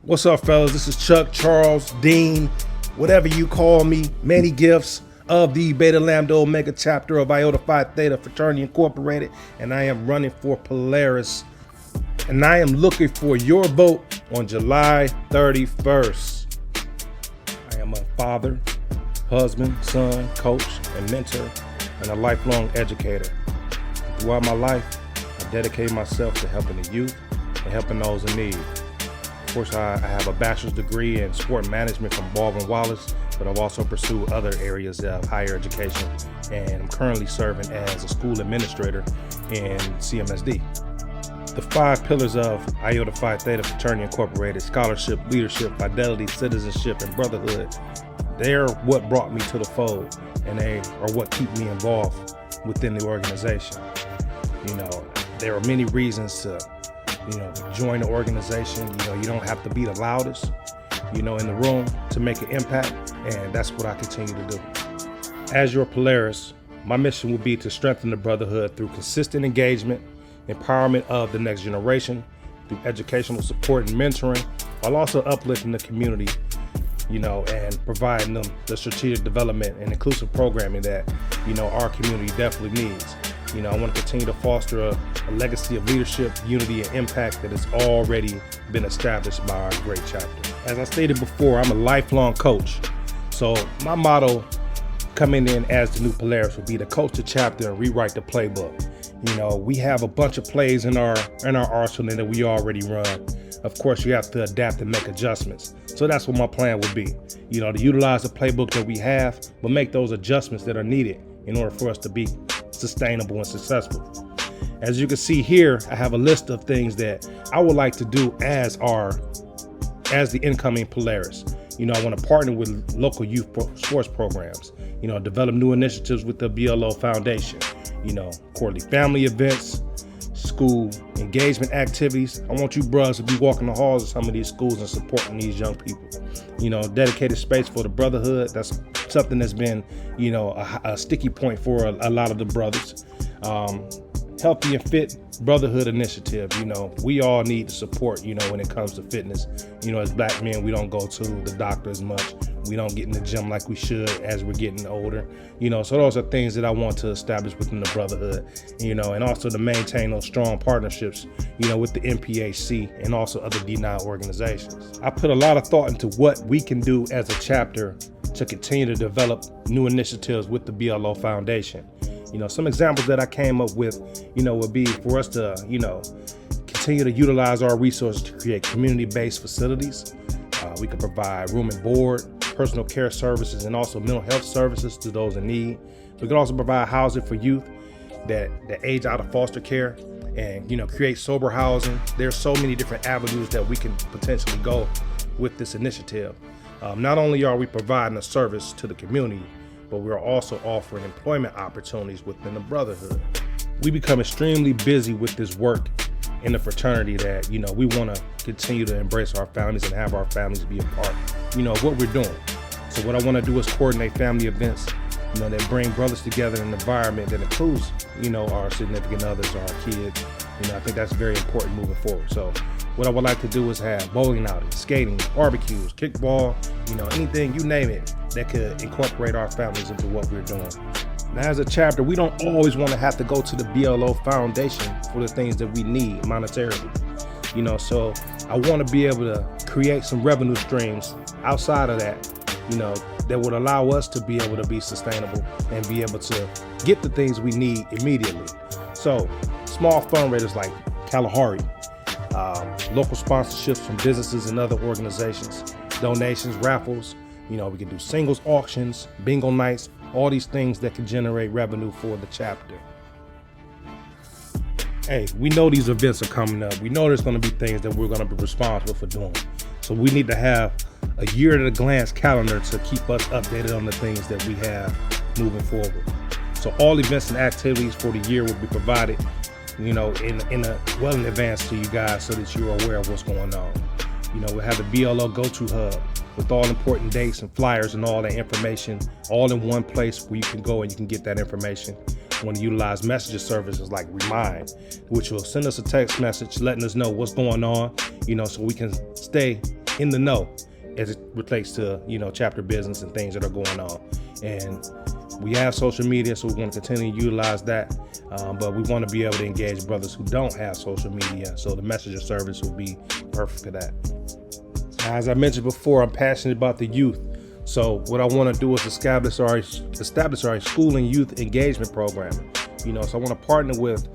What's up, fellas? This is Chuck, Charles, Dean, whatever you call me, many gifts of the Beta Lambda Omega chapter of Iota Phi Theta Fraternity Incorporated, and I am running for Polaris, and I am looking for your vote on July 31st. I am a father, husband, son, coach, and mentor, and a lifelong educator. Throughout my life, I dedicate myself to helping the youth and helping those in need. Of course, I have a bachelor's degree in sport management from Baldwin Wallace, but I've also pursued other areas of higher education, and I'm currently serving as a school administrator in CMSD. The 5 pillars of Iota Phi Theta Fraternity Incorporated: scholarship, leadership, fidelity, citizenship, and brotherhood. They're what brought me to the fold, and they are what keep me involved within the organization. There are many reasons to join the organization. You don't have to be the loudest, in the room to make an impact, and that's what I continue to do. As your Polaris, my mission will be to strengthen the brotherhood through consistent engagement, empowerment of the next generation, through educational support and mentoring, while also uplifting the community, and providing them the strategic development and inclusive programming that, our community definitely needs. I want to continue to foster a legacy of leadership, unity, and impact that has already been established by our great chapter. As I stated before, I'm a lifelong coach. So my motto coming in as the new Polaris would be to coach the chapter and rewrite the playbook. We have a bunch of plays in our arsenal that we already run. Of course, you have to adapt and make adjustments. So that's what my plan would be, to utilize the playbook that we have, but make those adjustments that are needed in order for us to be sustainable and successful. As you can see here, I have a list of things that I would like to do as the incoming Polaris. I want to partner with local youth sports programs, develop new initiatives with the BLO Foundation, quarterly family events, school engagement activities. I want you brothers to be walking the halls of some of these schools and supporting these young people. Dedicated space for the brotherhood. That's something that's been, a sticky point for a lot of the brothers. Healthy and fit brotherhood initiative. We all need the support, when it comes to fitness. As black men, we don't go to the doctor as much. We don't get in the gym like we should as we're getting older. So those are things that I want to establish within the brotherhood, and also to maintain those strong partnerships, with the NPHC and also other D9 organizations. I put a lot of thought into what we can do as a chapter to continue to develop new initiatives with the BLO Foundation. Some examples that I came up with, would be for us to, continue to utilize our resources to create community-based facilities. We could provide room and board, personal care services, and also mental health services to those in need. We could also provide housing for youth that age out of foster care and, create sober housing. There's so many different avenues that we can potentially go with this initiative. Not only are we providing a service to the community, but we're also offering employment opportunities within the brotherhood. We become extremely busy with this work in the fraternity that, we want to continue to embrace our families and have our families be a part, of what we're doing. So what I want to do is coordinate family events, that bring brothers together in an environment that includes, our significant others, our kids. I think that's very important moving forward. So what I would like to do is have bowling outings, skating, barbecues, kickball, anything, you name it, that could incorporate our families into what we're doing. Now, as a chapter, we don't always want to have to go to the BLO Foundation for the things that we need monetarily. So I want to be able to create some revenue streams outside of that, that would allow us to be able to be sustainable and be able to get the things we need immediately. So small fundraisers like Kalahari, local sponsorships from businesses and other organizations, donations, raffles. We can do singles auctions, bingo nights, all these things that can generate revenue for the chapter. Hey, we know these events are coming up. We know there's going to be things that we're going to be responsible for doing. So we need to have a year-at-a-glance calendar to keep us updated on the things that we have moving forward. So all events and activities for the year will be provided, in advance to you guys so that you're aware of what's going on. We'll have the BLO go-to hub with all important dates and flyers and all that information all in one place where you can go and you can get that information. We want to utilize messaging services like Remind, which will send us a text message letting us know what's going on, so we can stay in the know as it relates to, chapter business and things that are going on. And we have social media, so we want to continue to utilize that. But we want to be able to engage brothers who don't have social media. So the messenger service will be perfect for that. Now, as I mentioned before, I'm passionate about the youth. So what I want to do is establish our school and youth engagement program. So I want to partner with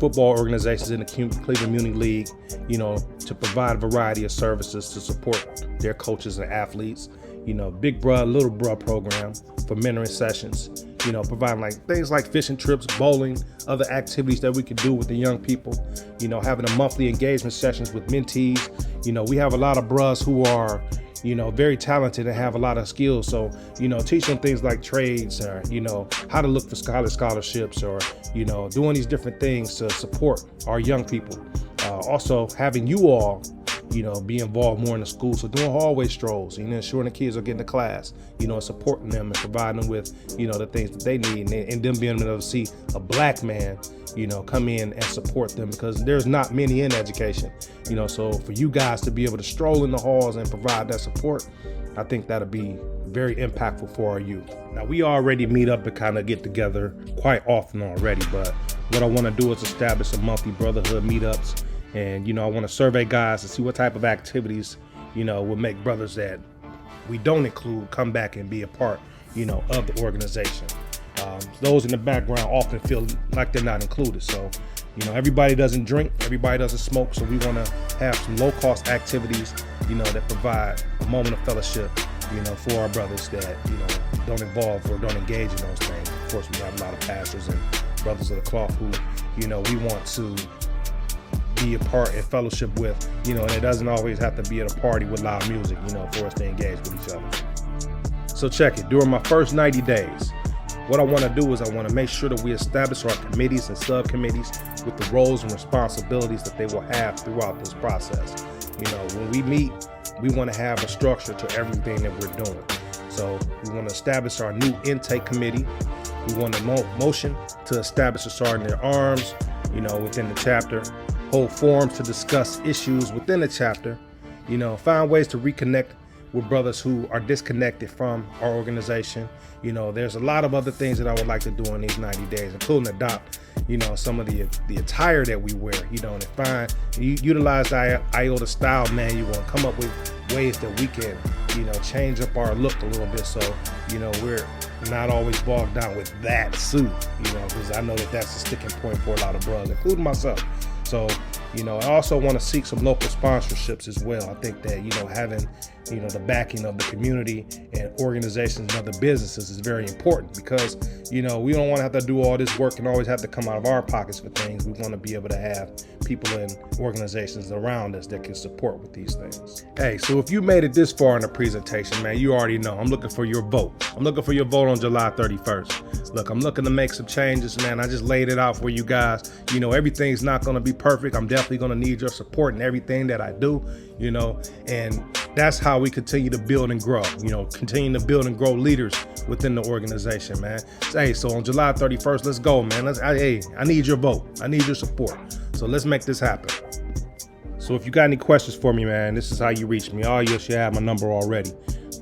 football organizations in the Cleveland Community League, to provide a variety of services to support their coaches and athletes. Big bruh, little bruh program for mentoring sessions, providing like things like fishing trips, bowling, other activities that we could do with the young people, having a monthly engagement sessions with mentees. We have a lot of bruhs who are, very talented and have a lot of skills. So, teach them things like trades or, how to look for scholarships or, doing these different things to support our young people. Also having you all, be involved more in the school. So doing hallway strolls, ensuring the kids are getting to class, supporting them and providing them with, the things that they need, and them being able to see a black man, come in and support them, because there's not many in education, so for you guys to be able to stroll in the halls and provide that support, I think that'll be very impactful for our youth. Now, we already meet up and kind of get together quite often already, but what I want to do is establish some monthly brotherhood meetups. And, I want to survey guys to see what type of activities, will make brothers that we don't include come back and be a part, of the organization. Those in the background often feel like they're not included. So, everybody doesn't drink, everybody doesn't smoke. So we want to have some low cost activities, that provide a moment of fellowship, for our brothers that, don't involve or don't engage in those things. Of course, we have a lot of pastors and brothers of the cloth who, we want to be a part and fellowship with, and it doesn't always have to be at a party with loud music, for us to engage with each other. So check it. During my first 90 days, what I want to do is I want to make sure that we establish our committees and subcommittees with the roles and responsibilities that they will have throughout this process. When we meet, we want to have a structure to everything that we're doing. So we want to establish our new intake committee. We want a motion to establish a sergeant at arms, within the chapter. Hold forums to discuss issues within the chapter, find ways to reconnect with brothers who are disconnected from our organization. There's a lot of other things that I would like to do in these 90 days, including adopt, some of the attire that we wear, and utilize the Iota style manual and come up with ways that we can, change up our look a little bit. So, we're not always bogged down with that suit, because I know that that's a sticking point for a lot of brothers, including myself. So, I also want to seek some local sponsorships as well. I think that, having, the backing of the community and organizations and other businesses is very important, because, we don't want to have to do all this work and always have to come out of our pockets for things. We want to be able to have people and organizations around us that can support with these things. Hey, so if you made it this far in the presentation, man, you already know I'm looking for your vote. I'm looking for your vote on July 31st. Look, I'm looking to make some changes, man. I just laid it out for you guys. Everything's not going to be perfect. I'm definitely going to need your support in everything that I do, and that's how we continue to build and grow, continue to build and grow leaders within the organization, man. Hey, so on July 31st, let's go, man. I need your vote. I need your support. So let's make this happen. So if you got any questions for me, man, this is how you reach me. Oh, you should have my number already.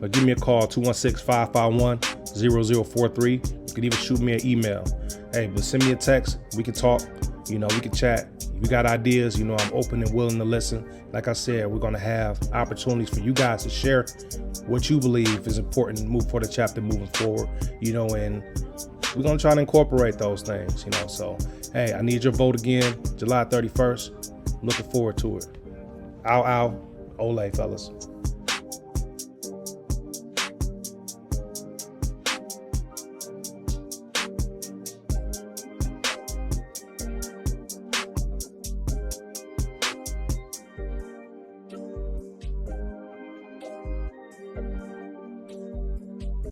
But give me a call, 216-551-0043. You can even shoot me an email. Hey, but send me a text. We can talk. We can chat. If you got ideas, I'm open and willing to listen. Like I said, we're going to have opportunities for you guys to share what you believe is important to move for the chapter moving forward, and we're going to try to incorporate those things, So, hey, I need your vote again, July 31st. Looking forward to it. Ow, ow, ole, fellas.